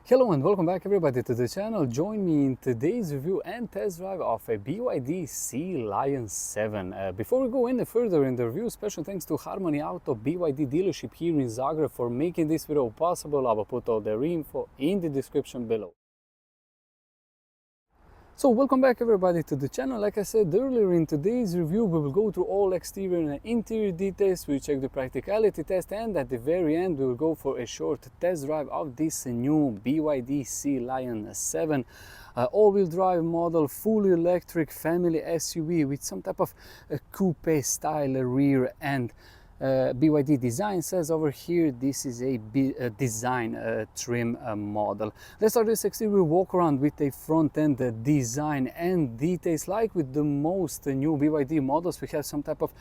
Hello and welcome back everybody to the channel. Join me in today's review and test drive of a BYD Sealion 7. Before we go any further in the review, special thanks to Harmony Auto BYD dealership here in Zagreb for making this video possible. I will put all their info in the description below. So welcome back everybody to the channel. Like I said earlier, in today's review we will go through all exterior and interior details, we check the practicality test, and at the very end we will go for a short test drive of this new BYD Sealion 7 all-wheel drive model, fully electric family SUV with some type of coupe style rear end. BYD design says over here this is a design trim model. Let's start this exterior walk around with a front end design and details. Like with the most new BYD models, we have some type of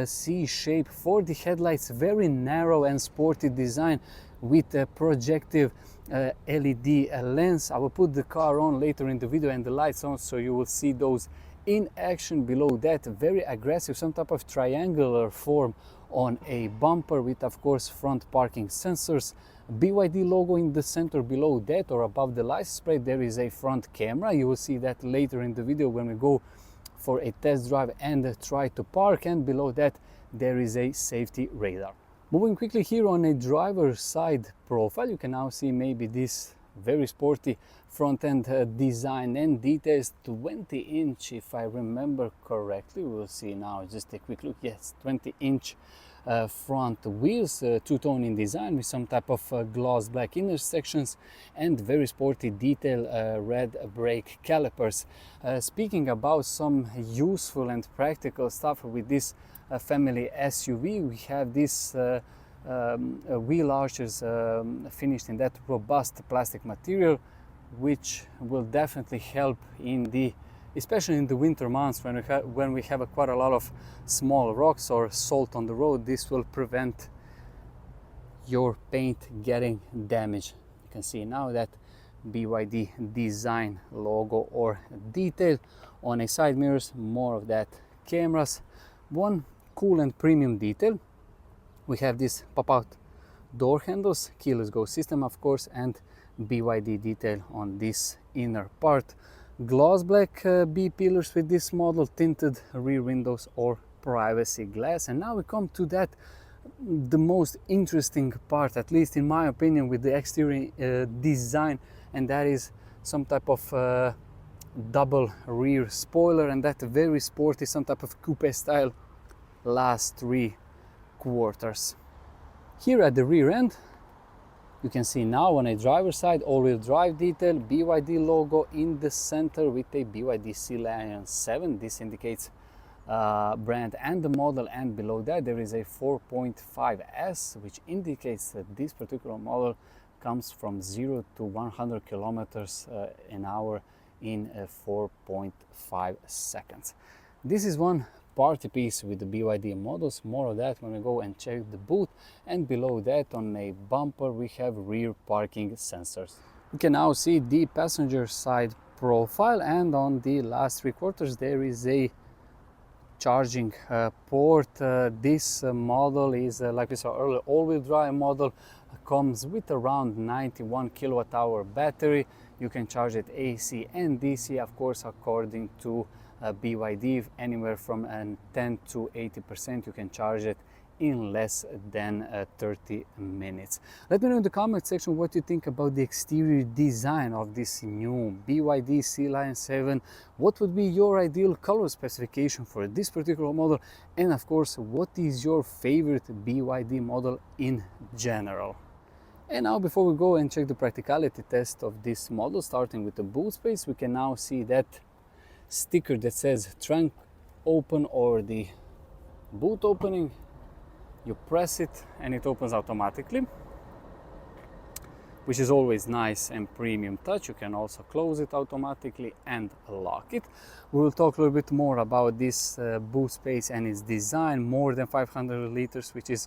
C shape for the headlights, very narrow and sporty design with a projective LED lens. I will put the car on later in the video and the lights on, so you will see those in action. Below that, very aggressive, some type of triangular form on a bumper with, of course, front parking sensors. BYD logo in the center. Below that, or above the license plate, there is a front camera. You will see that later in the video when we go for a test drive and try to park. And below that, there is a safety radar. Moving quickly here on a driver's side profile, you can now see maybe this very sporty front end design and details. 20-inch, if I remember correctly. We'll see now, just a quick look. Yes, 20-inch front wheels, two-tone in design with some type of gloss black intersections and very sporty detail red brake calipers. Speaking about some useful and practical stuff with this family SUV, we have this wheel arches finished in that robust plastic material, which will definitely help in the, especially in the winter months when we have quite a lot of small rocks or salt on the road. This will prevent your paint getting damaged. You can see now that BYD design logo or detail on a side mirrors, more of that cameras. One cool and premium detail, we have this pop-out door handles, keyless go system of course, and BYD detail on this inner part. Gloss black B pillars with this model, tinted rear windows or privacy glass. And now we come to that, the most interesting part, at least in my opinion, with the exterior design, and that is some type of double rear spoiler, and that very sporty, some type of coupe style last 3 quarters. Here at the rear end, you can see now on a driver's side, all-wheel drive detail, BYD logo in the center with a BYD Sealion 7. This indicates brand and the model, and below that there is a 4.5S, which indicates that this particular model comes from 0 to 100 kilometers an hour in 4.5 seconds. This is one party piece with the BYD models. More of that when we go and check the boot. And below that, on a bumper, we have rear parking sensors. We can now see the passenger side profile, and on the last 3 quarters there is a charging port. This model is, like we saw earlier, all-wheel drive model, comes with around 91 kilowatt hour battery. You can charge it AC and DC, of course, according to BYD, anywhere from 10 to 80%. You can charge it in less than 30 minutes. Let me know in the comment section what you think about the exterior design of this new BYD Sealion 7. What would be your ideal color specification for this particular model? And of course, what is your favorite BYD model in general? And now, before we go and check the practicality test of this model, starting with the boot space, we can now see that sticker that says trunk open or the boot opening. You press it and it opens automatically, which is always nice and premium touch. You can also close it automatically and lock it. We will talk a little bit more about this boot space and its design. More than 500 liters, which is,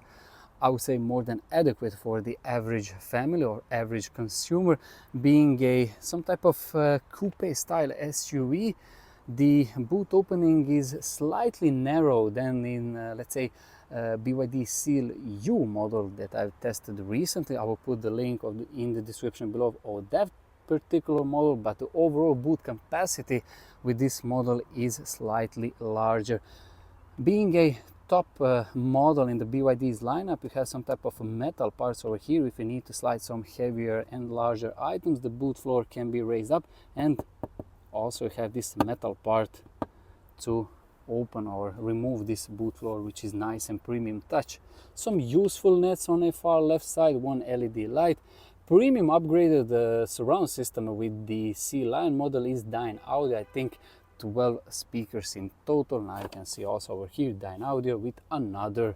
I would say, more than adequate for the average family or average consumer. Being some type of coupe style SUV, the boot opening is slightly narrow than in let's say BYD Sealion model that I've tested recently. I will put the link in the description below of that particular model, but the overall boot capacity with this model is slightly larger. Being a top model in the BYD's lineup, you have some type of metal parts over here. If you need to slide some heavier and larger items, the boot floor can be raised up, and also you have this metal part to open or remove this boot floor, which is nice and premium touch. Some usefulness on a far left side, one LED light. Premium upgraded surround system with the Sealion model is Dyne Audio. I think 12 speakers in total. Now you can see also over here Dyne Audio with another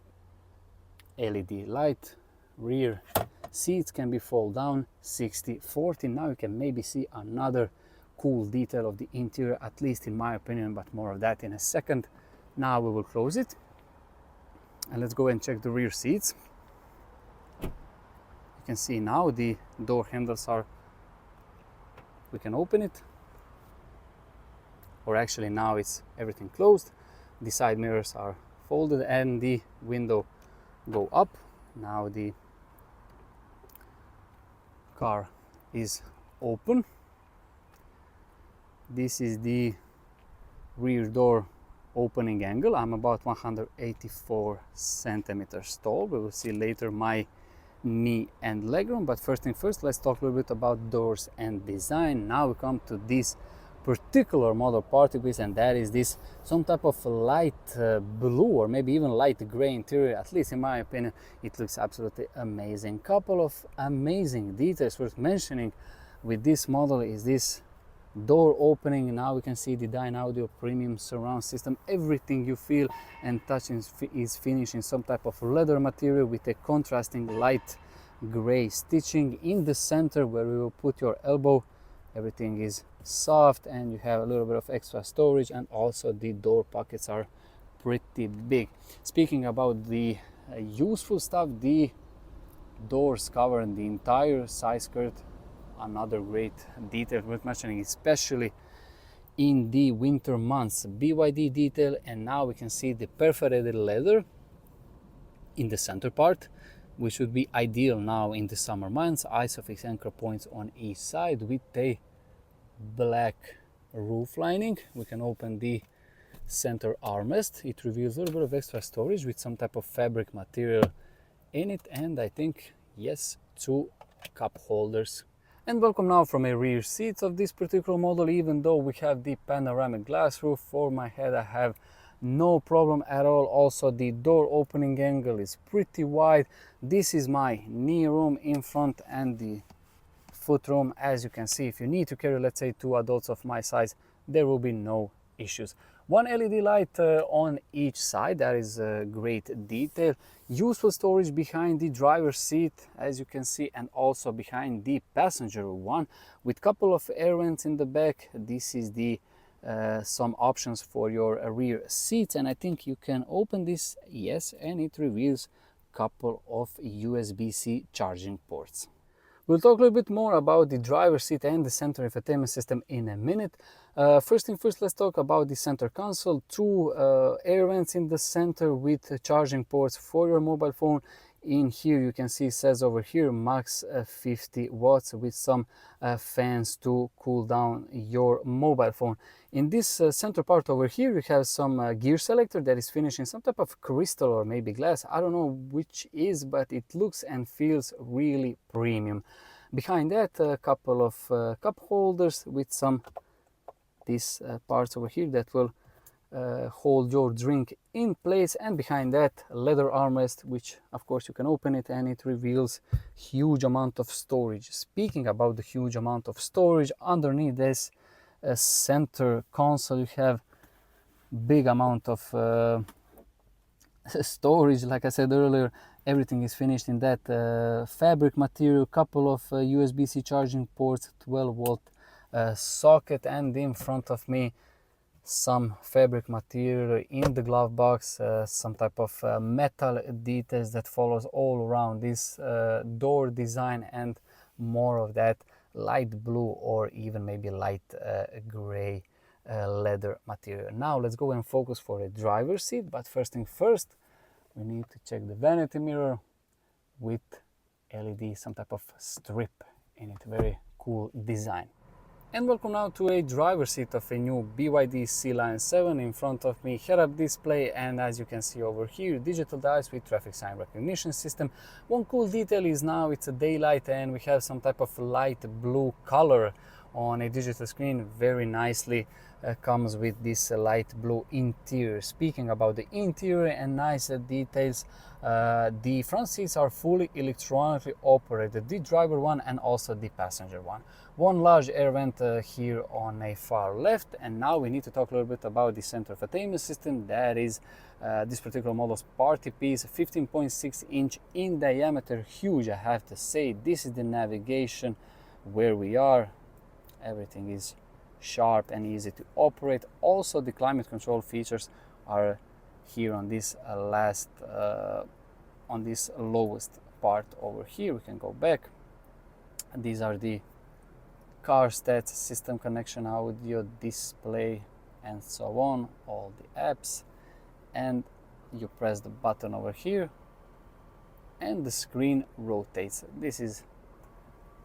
LED light. Rear seats can be fold down 60/40. Now you can maybe see another cool detail of the interior, at least in my opinion, but more of that in a second. Now we will close it and let's go and check the rear seats. You can see now the door handles are, we can open it, or actually now it's everything closed. The side mirrors are folded and the window go up. Now the car is open. This is the rear door opening angle. I'm about 184 centimeters tall. We will see later my knee and legroom, but first thing first, let's talk a little bit about doors and design. Now we come to this particular model party piece, and that is this some type of light blue or maybe even light gray interior. At least in my opinion, it looks absolutely amazing. Couple of amazing details worth mentioning with this model is this door opening. Now we can see the Dyne Audio premium surround system. Everything you feel and touch is finished in some type of leather material with a contrasting light gray stitching. In the center where we will put your elbow, everything is soft and you have a little bit of extra storage, and also the door pockets are pretty big. Speaking about the useful stuff, the doors cover the entire side skirt. Another great detail worth mentioning, especially in the winter months. BYD detail, and now we can see the perforated leather in the center part, which would be ideal now in the summer months. Isofix anchor points on each side with a black roof lining. We can open the center armrest. It reveals a little bit of extra storage with some type of fabric material in it, and I think, yes, 2 cup holders. And welcome now from a rear seats of this particular model. Even though we have the panoramic glass roof for my head, I have no problem at all. Also the door opening angle is pretty wide. This is my knee room in front and the foot room. As you can see, if you need to carry, let's say, 2 adults of my size, there will be no issues. 1 LED light on each side. That is a great detail. Useful storage behind the driver's seat, as you can see, and also behind the passenger one, with couple of air vents in the back. This is the some options for your rear seats, and I think you can open this, yes, and it reveals couple of USB-C charging ports. We'll talk a little bit more about the driver's seat and the center infotainment system in a minute. First thing first, let's talk about the center console. 2 air vents in the center with charging ports for your mobile phone. In here you can see, it says over here max 50 watts with some fans to cool down your mobile phone. In this center part over here you have some gear selector that is finished in some type of crystal or maybe glass. I don't know which is, but it looks and feels really premium. Behind that, a couple of cup holders with some these parts over here that will hold your drink in place, and behind that leather armrest, which of course you can open it and it reveals huge amount of storage. Speaking about the huge amount of storage, underneath this center console you have big amount of storage. Like I said earlier, everything is finished in that fabric material. Couple of USB-C charging ports, 12-volt socket, and in front of me some fabric material in the glove box, some type of metal details that follows all around this door design, and more of that light blue or even maybe light gray leather material. Now let's go and focus for a driver's seat, but first thing first, we need to check the vanity mirror with LED, some type of strip in it. Very cool design. And welcome now to a driver's seat of a new BYD Sealion 7. In front of me, head-up display, and as you can see over here, digital dials with traffic sign recognition system. One cool detail is now it's a daylight and we have some type of light blue color on a digital screen. Very nicely comes with this light blue interior. Speaking about the interior and nice details, the front seats are fully electronically operated, the driver one and also the passenger one. One large air vent here on a far left. And now we need to talk a little bit about the center infotainment system. That is this particular model's party piece, 15.6 inch in diameter, huge I have to say. This is the navigation where we are. Everything is sharp and easy to operate. Also the climate control features are here on this on this lowest part over here. We can go back. These are the car stats, system connection, audio, display, and so on, all the apps. And you press the button over here and the screen rotates. This is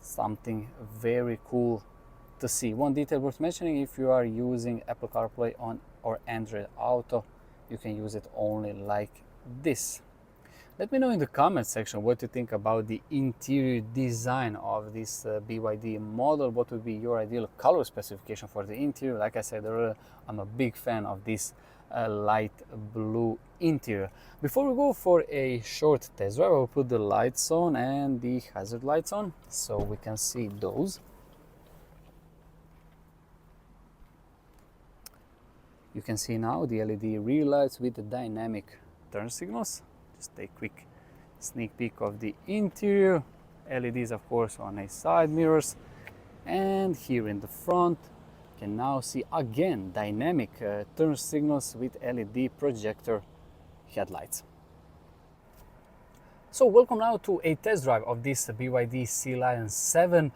something very cool to see. One detail worth mentioning: if you are using Apple CarPlay on or Android Auto, you can use it only like this. Let me know in the comment section what you think about the interior design of this BYD model. What would be your ideal color specification for the interior? Like I said earlier, I'm a big fan of this light blue interior. Before we go for a short test drive, I will put the lights on and the hazard lights on so we can see those. You can see now the LED rear lights with the dynamic turn signals. Just a quick sneak peek of the interior. LEDs, of course, on a side mirrors. And here in the front, you can now see again dynamic turn signals with LED projector headlights. So welcome now to a test drive of this BYD Sealion 7.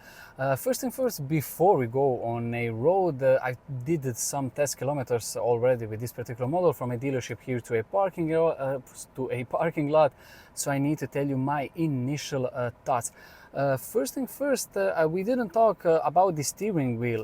First thing first, before we go on a road, I did some test kilometers already with this particular model from a dealership here to a parking lot. So I need to tell you my initial thoughts. First thing first, we didn't talk about the steering wheel.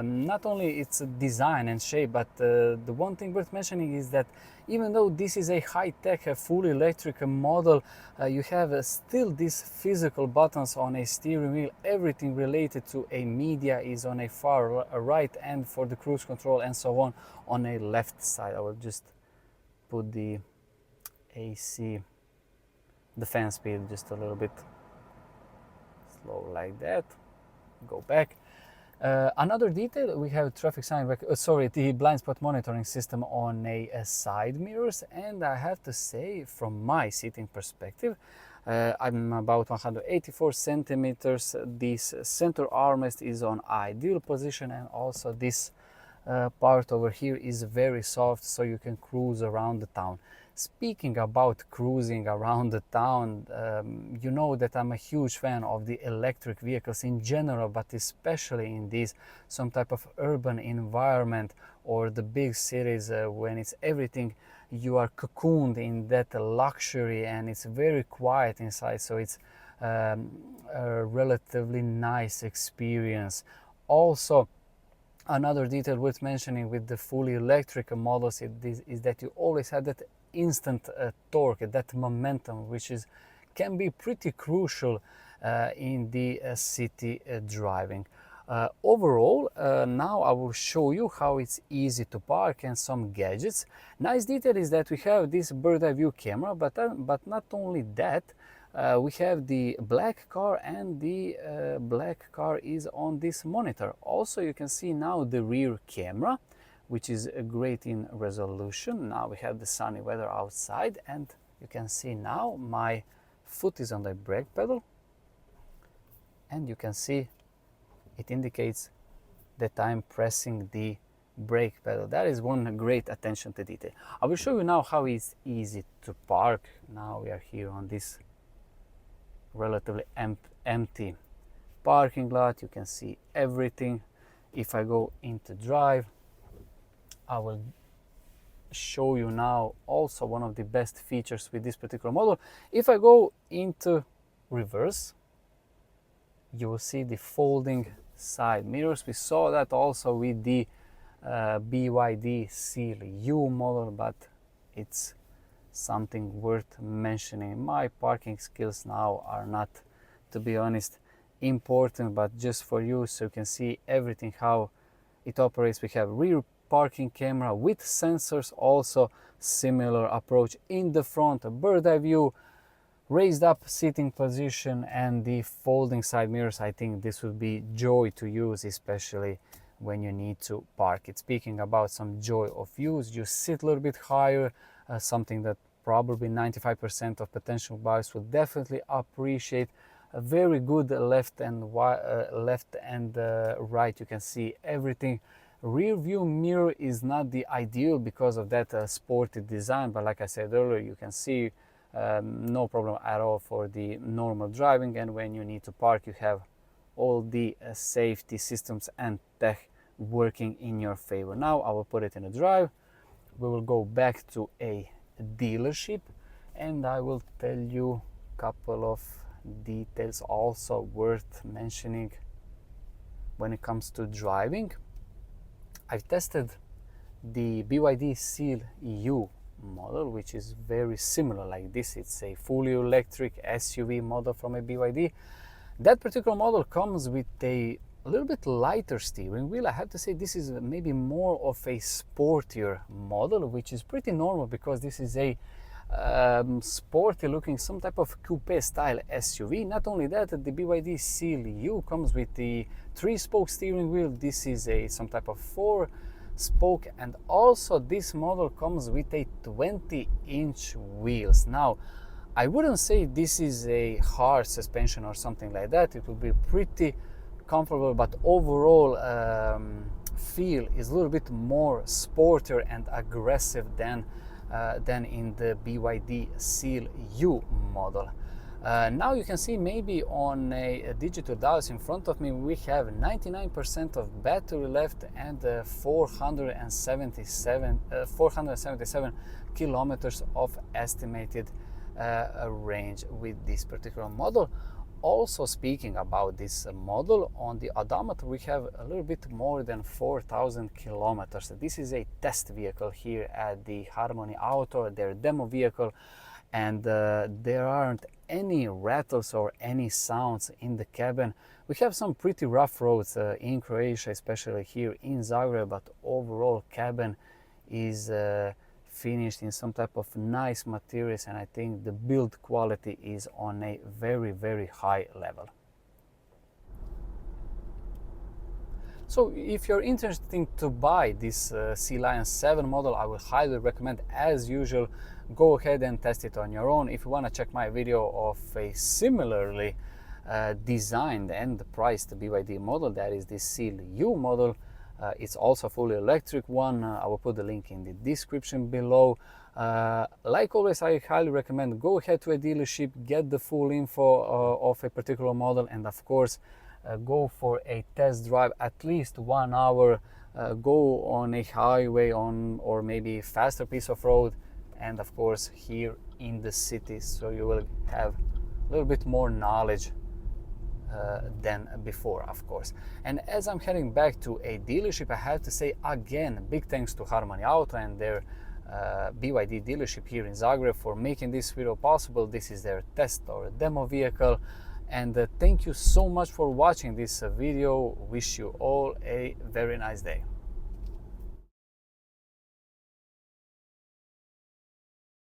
Not only its design and shape, but the one thing worth mentioning is that even though this is a high-tech, fully electric model, you have still these physical buttons on a steering wheel. Everything related to a media is on a far right, and for the cruise control and so on a left side. I will just put the AC, the fan speed just a little bit slow like that. Go back. Another detail, we have traffic sign, the blind spot monitoring system on a side mirrors, and I have to say, from my sitting perspective, I'm about 184 centimeters. This center armrest is on ideal position, and also this part over here is very soft, so you can cruise around the town. Speaking about cruising around the town, you know that I'm a huge fan of the electric vehicles in general, but especially in this some type of urban environment or the big cities when it's everything, you are cocooned in that luxury and it's very quiet inside, so it's a relatively nice experience. Also, another detail worth mentioning with the fully electric models is that you always have that instant torque, that momentum, which can be pretty crucial in the city driving. Overall, now I will show you how it's easy to park and some gadgets. Nice detail is that we have this bird's eye view camera, but not only that, we have the black car, and the black car is on this monitor. Also, you can see now the rear camera, which is great in resolution. Now we have the sunny weather outside, and you can see now my foot is on the brake pedal, and you can see it indicates that I'm pressing the brake pedal. That is one great attention to detail. I will show you now how it's easy to park. Now we are here on this relatively empty parking lot. You can see everything. If I go into drive, I will show you now also one of the best features with this particular model. If I go into reverse, you will see the folding side mirrors. We saw that also with the BYD Sealion model, but it's something worth mentioning. My parking skills now are not, to be honest, important, but just for you so you can see everything how it operates. We have rear parking camera with sensors, also similar approach in the front, a bird's eye view, raised up seating position, and the folding side mirrors. I think this would be joy to use, especially when you need to park it. Speaking about some joy of use, you sit a little bit higher, something that probably 95% of potential buyers would definitely appreciate. A very good left and right, you can see everything. Rear view mirror is not the ideal because of that sporty design, but like I said earlier, you can see no problem at all for the normal driving, and when you need to park you have all the safety systems and tech working in your favor. Now I will put it in a drive. We will go back to a dealership and I will tell you a couple of details also worth mentioning when it comes to driving. I've tested the BYD Sealion model, which is very similar like this. It's a fully electric SUV model from a BYD. That particular model comes with a little bit lighter steering wheel. I have to say this is maybe more of a sportier model, which is pretty normal because this is a sporty looking, some type of coupe style SUV. Not only that, the BYD Sealion comes with the 3-spoke steering wheel. This is some type of 4-spoke, and also this model comes with a 20-inch wheels. Now I wouldn't say this is a hard suspension or something like that. It will be pretty comfortable, but overall feel is a little bit more sportier and aggressive than in the BYD Sealion model. Now you can see maybe on a digital dials in front of me we have 99% of battery left and 477 kilometers of estimated range with this particular model. Also speaking about this model, on the odometer we have a little bit more than 4,000 kilometers. This is a test vehicle here at the Harmony Auto, their demo vehicle, and there aren't any rattles or any sounds in the cabin. We have some pretty rough roads in Croatia, especially here in Zagreb, but overall cabin is finished in some type of nice materials, and I think the build quality is on a very, very high level. So if you're interested to buy this Sealion 7 model, I would highly recommend, as usual, go ahead and test it on your own. If you want to check my video of a similarly designed and priced BYD model, that is the Sealion model, it's also a fully electric one. I will put the link in the description below. Like always, I highly recommend go ahead to a dealership, get the full info of a particular model, and of course go for a test drive, at least 1 hour. Go on a highway or maybe faster piece of road, and of course here in the city, so you will have a little bit more knowledge than before, of course. And as I'm heading back to a dealership, I have to say again, big thanks to Harmony Auto and their BYD dealership here in Zagreb for making this video possible. This is their test or demo vehicle, and thank you so much for watching this video. Wish you all a very nice day.